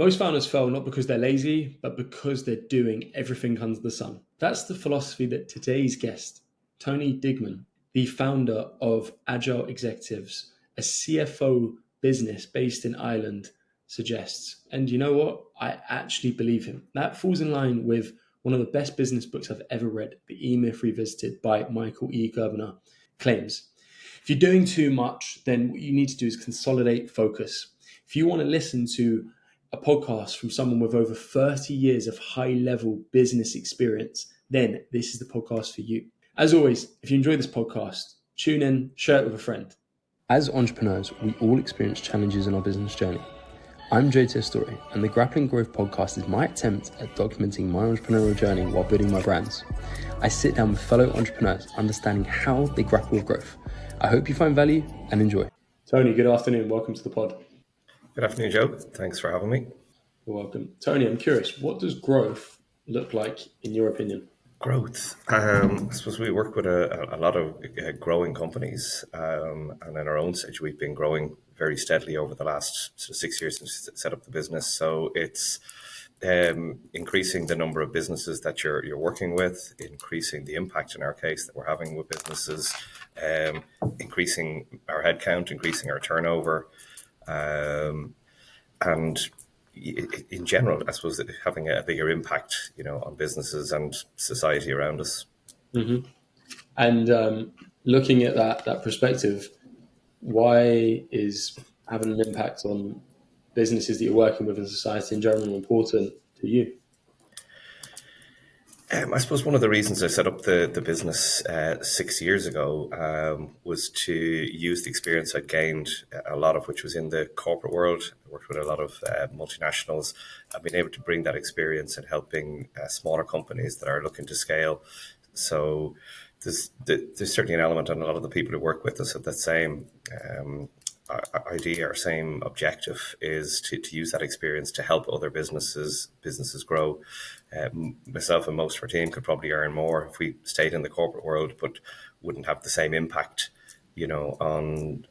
Most founders fail not because they're lazy, but because they're doing everything under the sun. That's the philosophy that today's guest, Tony Dignam, the founder of Agile Executives, a CFO business based in Ireland, suggests. And you know what? I actually believe him. That falls in line with one of the best business books I've ever read, The E-Myth Revisited by Michael E. Gerbener, claims. If you're doing too much, then what you need to do is consolidate focus. If you want to listen to a podcast from someone with over 30 years of high-level business experience, then this is the podcast for you. As always, if you enjoy this podcast, tune in, share it with a friend. As entrepreneurs, we all experience challenges in our business journey. I'm Jay Story, and the Grappling Growth podcast is my attempt at documenting my entrepreneurial journey while building my brands. I sit down with fellow entrepreneurs, understanding how they grapple with growth. I hope you find value and enjoy. Tony, good afternoon. Welcome to the pod. Good afternoon, Joe. Thanks for having me. You're welcome. Tony, I'm curious, what does growth look like in your opinion? Growth. I suppose we work with a lot of growing companies, and in our own stage, we've been growing very steadily over the last 6 years since we set up the business. So it's increasing the number of businesses that you're working with, increasing the impact in our case that we're having with businesses, increasing our headcount, increasing our turnover, and in general, I suppose, having a bigger impact, on businesses and society around us. Mm-hmm. And looking at that perspective, why is having an impact on businesses that you're working with in society in general important to you? I suppose one of the reasons I set up the business 6 years ago was to use the experience I'd gained, a lot of which was in the corporate world. I worked with a lot of multinationals. I've been able to bring that experience in helping smaller companies that are looking to scale. So there's certainly an element on a lot of the people who work with us of that same idea or same objective, is to use that experience to help other businesses grow. Myself and most of our team could probably earn more if we stayed in the corporate world, but wouldn't have the same impact, on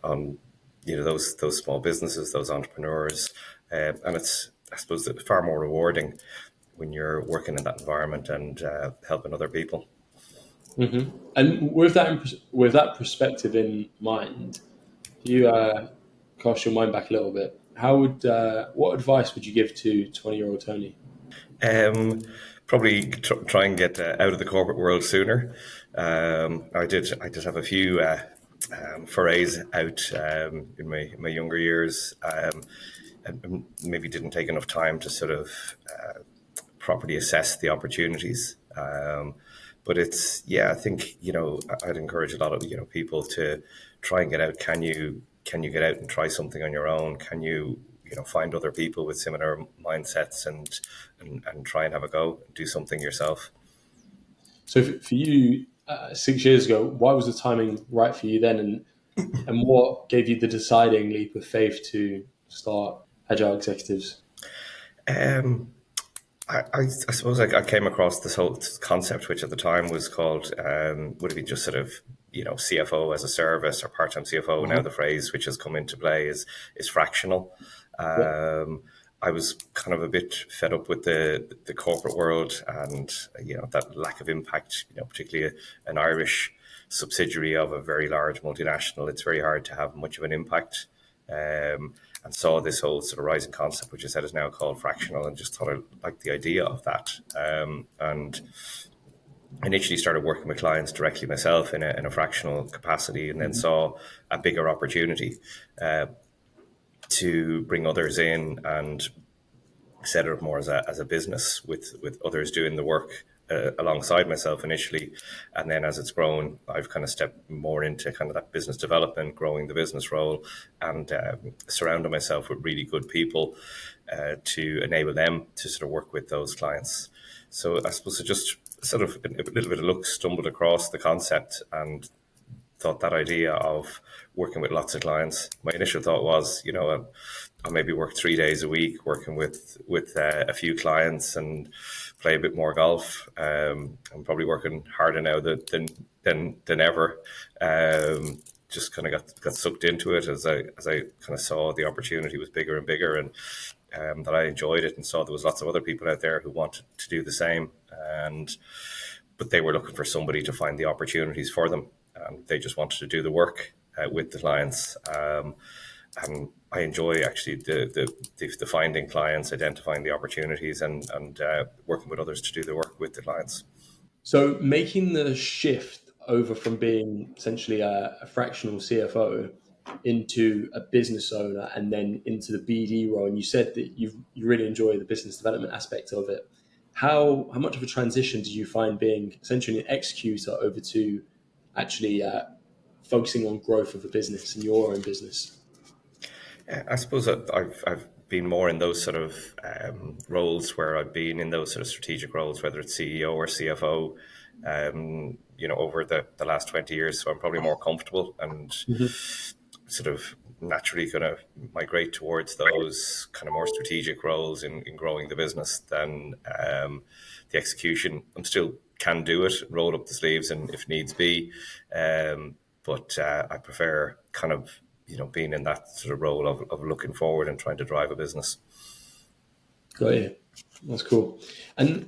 those small businesses, those entrepreneurs, and it's, I suppose, far more rewarding when you're working in that environment and helping other people. Mm-hmm. And with that perspective in mind, you cast your mind back a little bit. What advice would you give to 20-year-old Tony? Probably try and get out of the corporate world sooner. I did have a few forays out in my younger years, and maybe didn't take enough time to sort of properly assess the opportunities. But I think, I'd encourage a lot of, people to try and get out. Can you get out and try something on your own? Can you, find other people with similar mindsets and try and have a go, do something yourself? So for you, 6 years ago, why was the timing right for you then? And what gave you the deciding leap of faith to start Agile Executives? I suppose I came across this whole concept, which at the time was called, would it be just sort of, CFO as a service or part-time CFO. Mm-hmm. Now the phrase which has come into play is fractional. Yeah. I was kind of a bit fed up with the corporate world and, that lack of impact, particularly an Irish subsidiary of a very large multinational. It's very hard to have much of an impact. And saw this whole sort of rising concept, which I said is now called fractional, and just thought I liked the idea of that. And initially started working with clients directly myself in a fractional capacity, and then saw a bigger opportunity to bring others in and set it up more as a business with others doing the work alongside myself initially. And then as it's grown, I've kind of stepped more into kind of that business development, growing the business role, and surrounding myself with really good people to enable them to sort of work with those clients. So I suppose it just sort of a little bit of luck, stumbled across the concept and thought that idea of working with lots of clients. My initial thought was, I'll maybe work 3 days a week working with a few clients and play a bit more golf. I'm probably working harder now than ever. Just kind of got sucked into it as I kind of saw the opportunity was bigger and bigger, and that I enjoyed it and saw there was lots of other people out there who wanted to do the same, but they were looking for somebody to find the opportunities for them, and they just wanted to do the work with the clients. And I enjoy actually the finding clients, identifying the opportunities, and working with others to do the work with the clients. So making the shift over from being essentially a fractional CFO into a business owner and then into the BD role, and you said that you really enjoy the business development aspect of it. How much of a transition did you find being essentially an executor over to actually focusing on growth of a business and your own business? I suppose I've been more in those sort of roles where I've been in those sort of strategic roles, whether it's CEO or CFO, over the last 20 years. So I'm probably more comfortable and sort of naturally going to migrate towards those kind of more strategic roles in growing the business than the execution. I'm still can do it, roll up the sleeves and if needs be. But I prefer kind of, being in that sort of role of looking forward and trying to drive a business. Got you. That's cool. And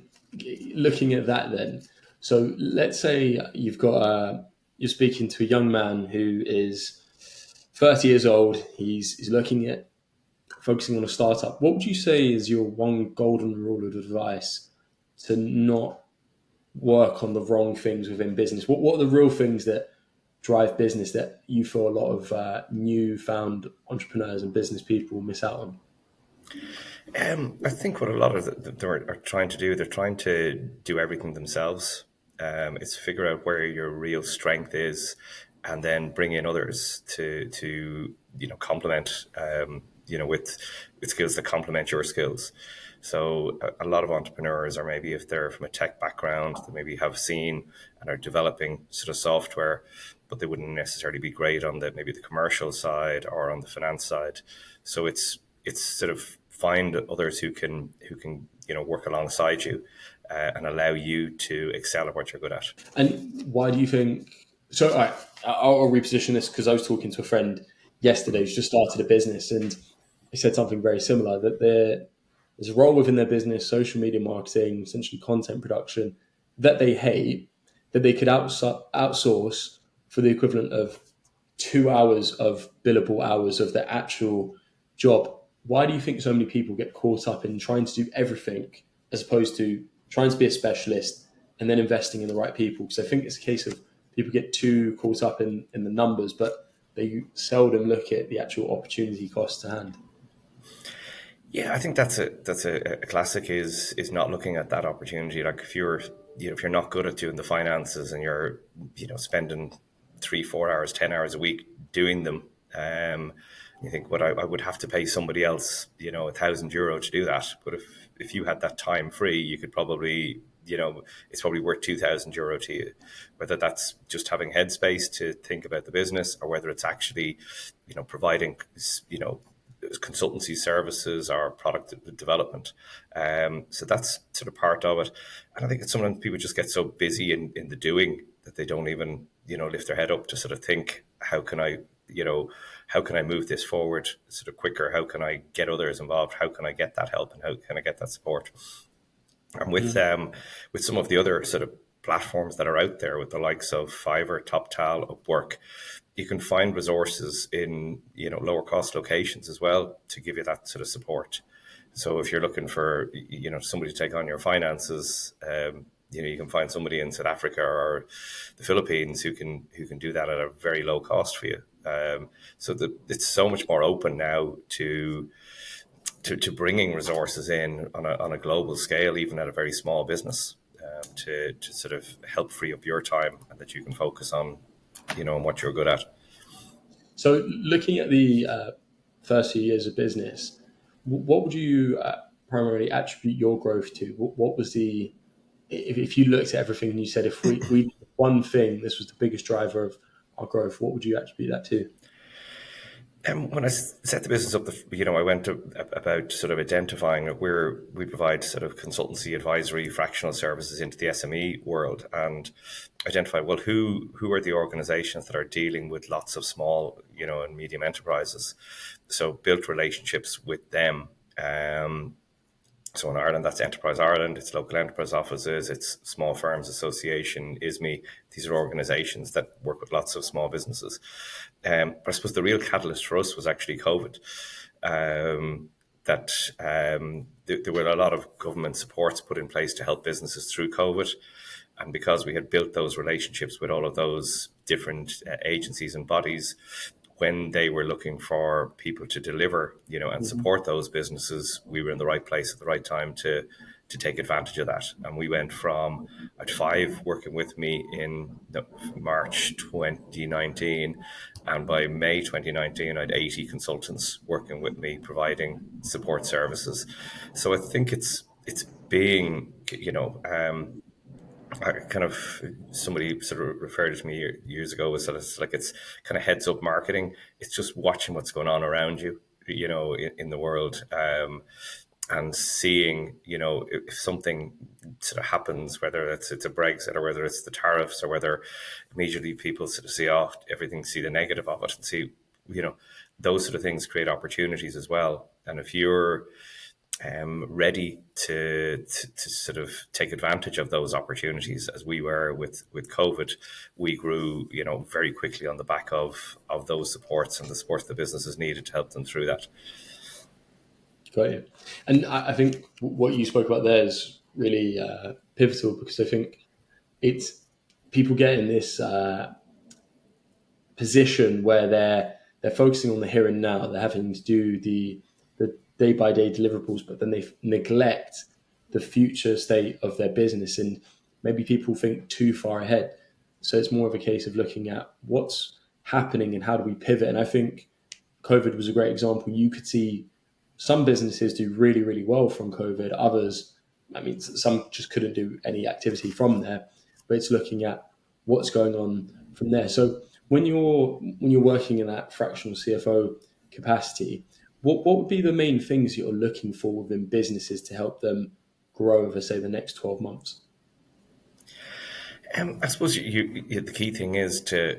looking at that then, so let's say you're speaking to a young man who is 30 years old. He's looking at focusing on a startup. What would you say is your one golden rule of advice to not work on the wrong things within business? What are the real things that drive business that you feel a lot of newfound entrepreneurs and business people miss out on? I think what a lot of them are trying to do, they're trying to do everything themselves. It's figure out where your real strength is, and then bring in others to complement, with skills that complement your skills. So a lot of entrepreneurs, or maybe if they're from a tech background, they maybe have seen and are developing sort of software, but they wouldn't necessarily be great on maybe the commercial side or on the finance side. So it's sort of find others who can work alongside you and allow you to excel at what you're good at. And why do you think? So, all right, I'll reposition this because I was talking to a friend yesterday who's just started a business, and he said something very similar, that there's a role within their business, social media marketing, essentially content production, that they hate, that they could outsource for the equivalent of 2 hours of billable hours of their actual job. Why do you think so many people get caught up in trying to do everything as opposed to trying to be a specialist and then investing in the right people? Because I think it's a case of people get too caught up in the numbers, but they seldom look at the actual opportunity cost to hand. Yeah, I think that's a classic is not looking at that opportunity. Like if you're not good at doing the finances and you're spending 3-4 hours, 10 hours a week doing them, you think, what I would have to pay somebody else, €1,000 to do that. But if you had that time free, you could probably, it's probably worth €2,000 to you. Whether that's just having headspace to think about the business, or whether it's actually, providing, consultancy services or product development. So that's sort of part of it. And I think that sometimes people just get so busy in the doing that they don't even, lift their head up to sort of think, how can I move this forward sort of quicker? How can I get others involved? How can I get that help? And how can I get that support? And with some of the other sort of platforms that are out there, with the likes of Fiverr, TopTal, Upwork, you can find resources in lower cost locations as well to give you that sort of support. So if you're looking for somebody to take on your finances, you can find somebody in South Africa or the Philippines who can do that at a very low cost for you. So it's so much more open now to bringing resources in on a global scale, even at a very small business, to sort of help free up your time and that you can focus on, on what you're good at. So looking at the first few years of business, what would you primarily attribute your growth to? What was if you looked at everything and you said, if we did one thing, this was the biggest driver of our growth, what would you attribute that to? When I set the business up, I went about sort of identifying where we provide sort of consultancy, advisory, fractional services into the SME world, and identify, well, who are the organizations that are dealing with lots of small, and medium enterprises. So built relationships with them So in Ireland, that's Enterprise Ireland, it's local enterprise offices, it's Small Firms Association, ISME. These are organisations that work with lots of small businesses. But I suppose the real catalyst for us was actually COVID. There were a lot of government supports put in place to help businesses through COVID. And because we had built those relationships with all of those different agencies and bodies, when they were looking for people to deliver, and support those businesses, we were in the right place at the right time to take advantage of that. And we went from, I had 5 working with me in March 2019, and by May 2019, I had 80 consultants working with me, providing support services. So I think it's being, kind of, somebody sort of referred to me years ago as sort of like, it's kind of heads up marketing. It's just watching what's going on around you, in the world, and seeing, if something sort of happens, whether it's a Brexit or whether it's the tariffs or whether immediately people sort of see, see the negative of it and see, those sort of things create opportunities as well. And if you're ready to sort of take advantage of those opportunities, as we were with COVID, we grew, very quickly on the back of those supports and the support the businesses needed to help them through that. Got you. And I think what you spoke about there is really pivotal, because I think it's people get in this position where they're focusing on the here and now. They're having to do the day-by-day deliverables, but then they neglect the future state of their business, and maybe people think too far ahead. So it's more of a case of looking at what's happening and how do we pivot. And I think COVID was a great example. You could see some businesses do really, really well from COVID. Others, some just couldn't do any activity from there. But it's looking at what's going on from there. So when you're working in that fractional CFO capacity, what would be the main things you're looking for within businesses to help them grow over, say, the next 12 months? I suppose the key thing is to,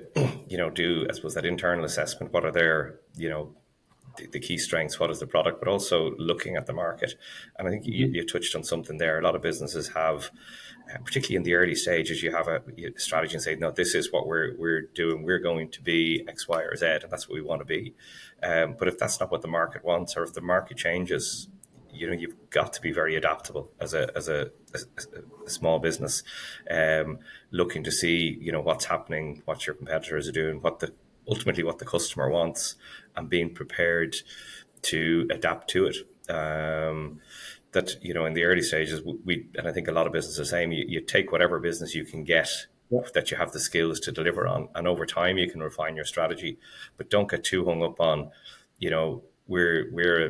do, I suppose, that internal assessment. What are their, the key strengths? What is the product? But also looking at the market. And I think you touched on something there. A lot of businesses have, particularly in the early stages, you have a strategy and say, no, this is what we're doing. We're going to be X, Y, or Z, and that's what we want to be. But if that's not what the market wants, or if the market changes, you've got to be very adaptable as a small business, looking to see, what's happening, what your competitors are doing, ultimately what the customer wants, and being prepared to adapt to it. That, in the early stages, and I think a lot of businesses are saying, you take whatever business you can get, that you have the skills to deliver on, and over time you can refine your strategy, but don't get too hung up on, we're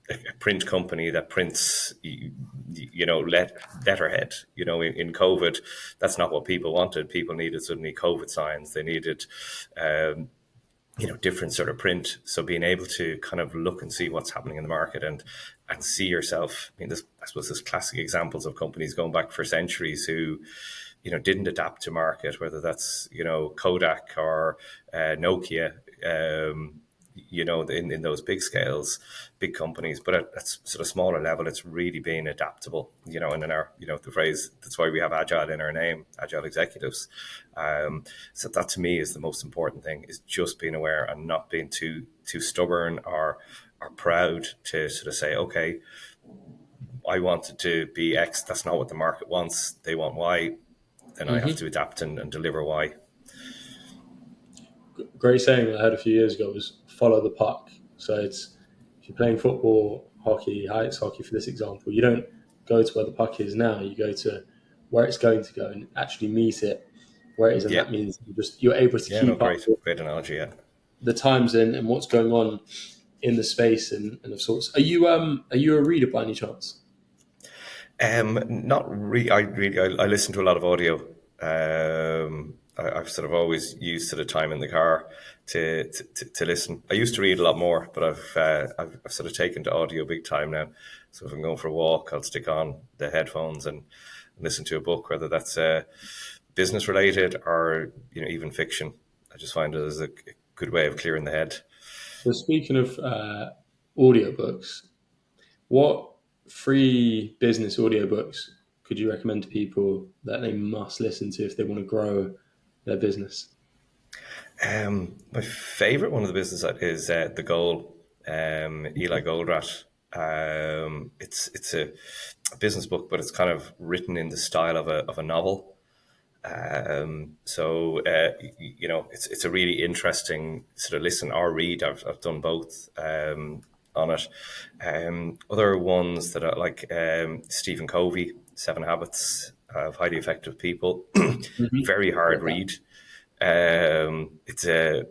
a print company that prints, letterhead. In COVID, that's not what people wanted. People needed suddenly COVID signs. They needed, different sort of print. So being able to kind of look and see what's happening in the market and see yourself. I suppose there's classic examples of companies going back for centuries who, didn't adapt to market, whether that's, Kodak or Nokia, in those big scales, big companies. But at sort of smaller level, it's really being adaptable, and in our, the phrase, that's why we have agile in our name, agile executives. So that to me is the most important thing, is just being aware and not being too stubborn or proud to sort of say, okay, I wanted to be X, that's not what the market wants, they want Y, then I have to adapt and deliver Y. Great saying I heard a few years ago was follow the puck. So it's, if you're playing football, hockey, ice hockey for this example, you don't go to where the puck is now, you go to where it's going to go and actually meet it where it is. And that means you're able to keep up great analogy, the times and what's going on in the space and of sorts. Are you a reader by any chance? Not really. I listen to a lot of audio. I've sort of always used sort of time in the car to listen. I used to read a lot more, but I've sort of taken to audio big time now. So if I'm going for a walk, I'll stick on the headphones and listen to a book, whether that's business related or even fiction. I just find it as a good way of clearing the head. So speaking of audiobooks, What free business audiobooks could you recommend to people that they must listen to if they want to grow their business? My favorite one of the business is The Goal, Eli Goldratt. It's a business book, but it's kind of written in the style of a novel. It's a really interesting sort of listen or read. I've done both on it. Other ones that are like Stephen Covey, Seven Habits of Highly Effective People. Very hard read. It's I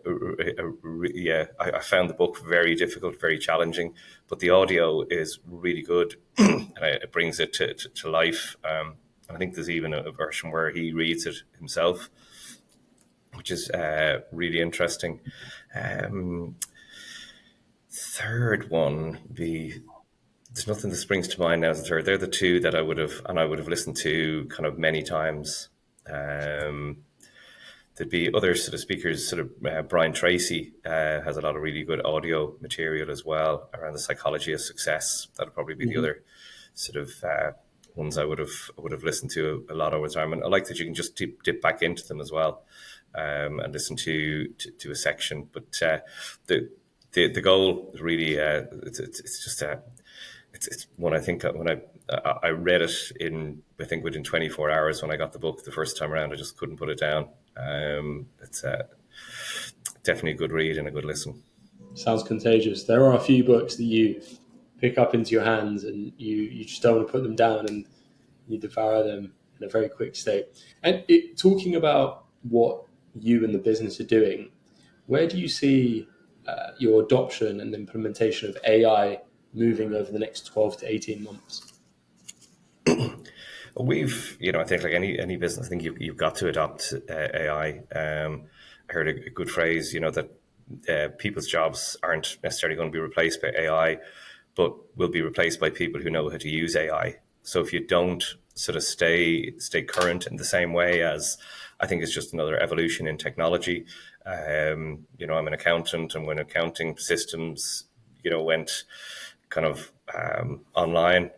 found the book very difficult, very challenging, but the audio is really good and it brings it to life. I think there's even a version where he reads it himself, which is really interesting. Third one, there's nothing that springs to mind now as the third. They're the two that I would have listened to kind of many times. There'd be other sort of speakers, Brian Tracy has a lot of really good audio material as well around the psychology of success. That'd probably be the other sort of ones I would have listened to a lot over time. And I like that you can just dip back into them as well and listen to a section. But the goal is really it's one I think when I read it I think within 24 hours when I got the book the first time around, I just couldn't put it down. It's definitely a good read and a good listen. Sounds contagious. There are a few books that you pick up into your hands and you just don't want to put them down and you devour them in a very quick state. And talking about what you and the business are doing, where do you see your adoption and implementation of AI moving over the next 12 to 18 months? I think like any business, I think you've got to adopt AI. I heard a good phrase, that people's jobs aren't necessarily going to be replaced by AI, but will be replaced by people who know how to use AI. So if you don't sort of stay current in the same way as, I think it's just another evolution in technology. I'm an accountant, and when accounting systems, went kind of online,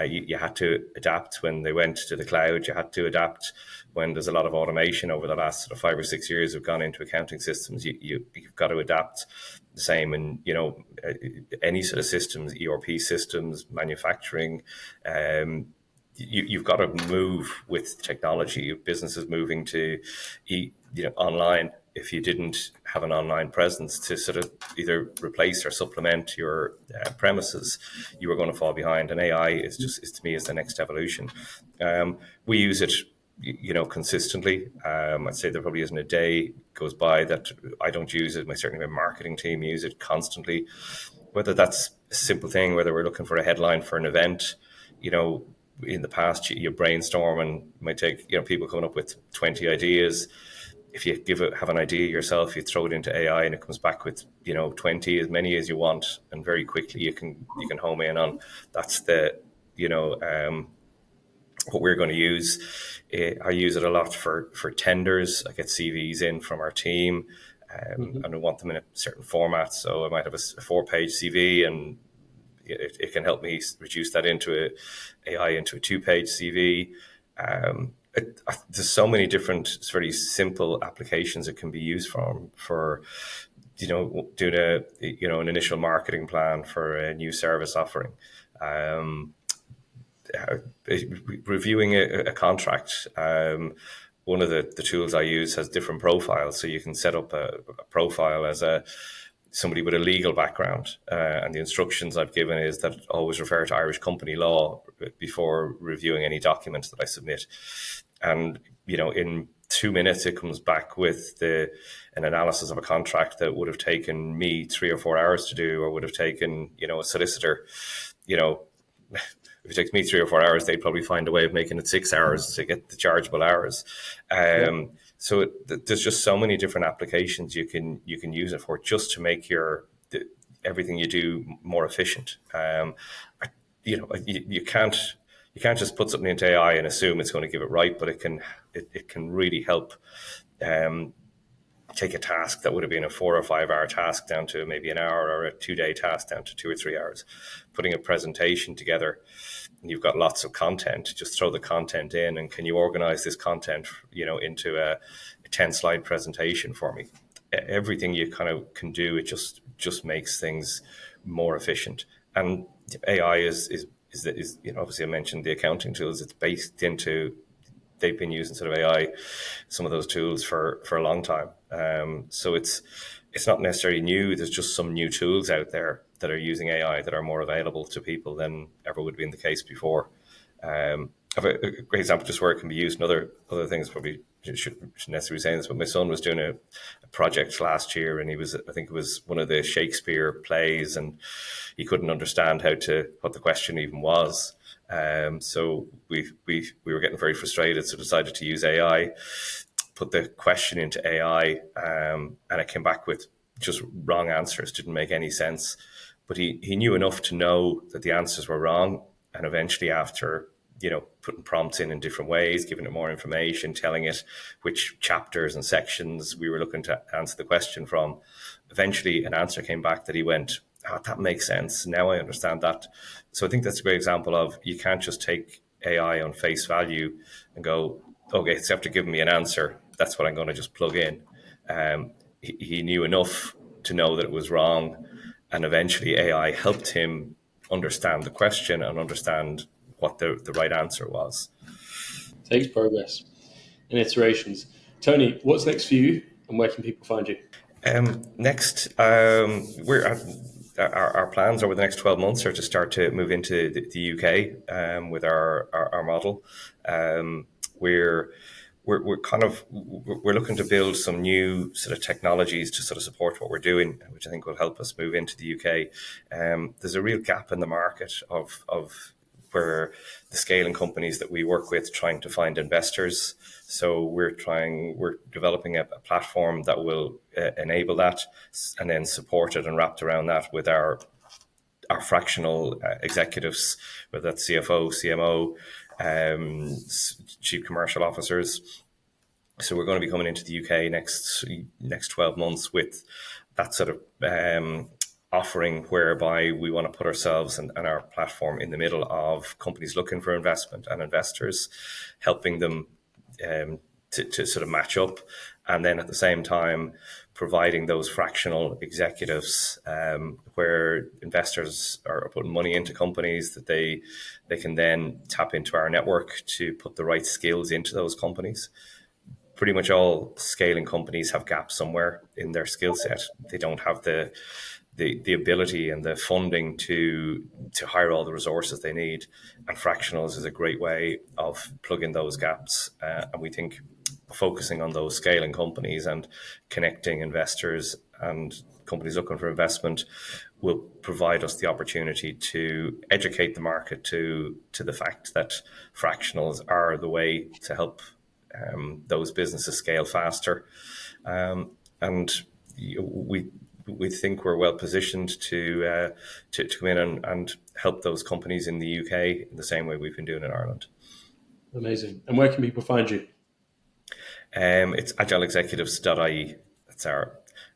you had to adapt when they went to the cloud. You had to adapt when there's a lot of automation over the last sort of 5 or 6 years have gone into accounting systems. You've got to adapt the same. And, any sort of systems, ERP systems, manufacturing, you've got to move with technology. Businesses moving to online. If you didn't have an online presence to sort of either replace or supplement your premises, you were going to fall behind. And AI is to me, is the next evolution. We use it, consistently. I'd say there probably isn't a day goes by that I don't use it. Certainly my marketing team use it constantly. Whether that's a simple thing, whether we're looking for a headline for an event, in the past you brainstorm and it might take, people coming up with 20 ideas. If you have an idea yourself, you throw it into AI and it comes back with 20, as many as you want, and very quickly you can home in on that's the what we're going to use. I use it a lot for tenders. I get CVs in from our team, and I want them in a certain format. So I might have a 4-page CV, and it can help me reduce that into AI into a 2-page CV. There's so many different very simple applications it can be used for doing an initial marketing plan for a new service offering, reviewing a contract. One of the tools I use has different profiles, so you can set up a profile as somebody with a legal background, and the instructions I've given is that always refer to Irish company law before reviewing any documents that I submit. And in 2 minutes it comes back with an analysis of a contract that would have taken me 3 or 4 hours to do, or would have taken a solicitor. If it takes me 3 or 4 hours, they'd probably find a way of making it 6 hours to get the chargeable hours. So there's just so many different applications you can use it for, just to make everything you do more efficient. You can't just put something into AI and assume it's going to give it right, but it can really help take a task that would have been a 4 or 5 hour task down to maybe an hour, or a 2-day task down to 2 or 3 hours. Putting a presentation together, you've got lots of content, just throw the content in, and can you organize this content, into a 10-slide presentation for me? Everything you kind of can do, it just makes things more efficient. And AI is obviously I mentioned the accounting tools. It's based into, they've been using sort of AI, some of those tools for a long time. So it's not necessarily new. There's just some new tools out there that are using AI that are more available to people than ever would have been the case before. I have a great example just where it can be used in other things. Probably shouldn't necessarily be saying this, but my son was doing a project last year, and I think it was one of the Shakespeare plays, and he couldn't understand what the question even was. So we were getting very frustrated, so decided to use AI, put the question into AI, and it came back with just wrong answers, didn't make any sense. But he knew enough to know that the answers were wrong. And eventually, after putting prompts in different ways, giving it more information, telling it which chapters and sections we were looking to answer the question from, eventually an answer came back that he went, "Oh, that makes sense. Now I understand that." So I think that's a great example of, you can't just take AI on face value and go, "Okay, it's after giving me an answer, that's what I'm going to just plug in." He knew enough to know that it was wrong, and eventually AI helped him understand the question and understand what the right answer was. Takes progress and iterations. Tony, what's next for you, and where can people find you? Next, our plans over the next 12 months are to start to move into the UK with our model. We're looking to build some new sort of technologies to sort of support what we're doing, which I think will help us move into the UK. There's a real gap in the market of where the scaling companies that we work with trying to find investors. So we're developing a platform that will enable that, and then support it and wrapped around that with our fractional executives, whether that's CFO, CMO, chief commercial officers. So we're going to be coming into the UK next 12 months with that sort of offering, whereby we want to put ourselves and our platform in the middle of companies looking for investment and investors, helping them to sort of match up, and then at the same time providing those fractional executives where investors are putting money into companies, that they can then tap into our network to put the right skills into those companies. Pretty much all scaling companies have gaps somewhere in their skill set. They don't have the ability and the funding to hire all the resources they need, and fractionals is a great way of plugging those gaps. And we think focusing on those scaling companies and connecting investors and companies looking for investment will provide us the opportunity to educate the market to the fact that fractionals are the way to help those businesses scale faster. And we think we're well positioned to come in and help those companies in the UK in the same way we've been doing in Ireland. Amazing. And where can people find you? It's agileexecutives.ie.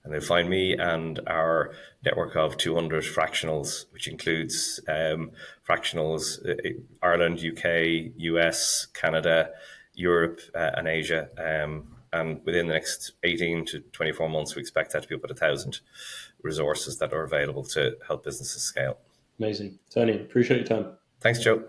And they'll find me and our network of 200 fractionals, which includes fractionals Ireland, UK, US, Canada, Europe, and Asia. And within the next 18 to 24 months, we expect that to be about 1,000 resources that are available to help businesses scale. Amazing. Tony, appreciate your time. Thanks, Joe.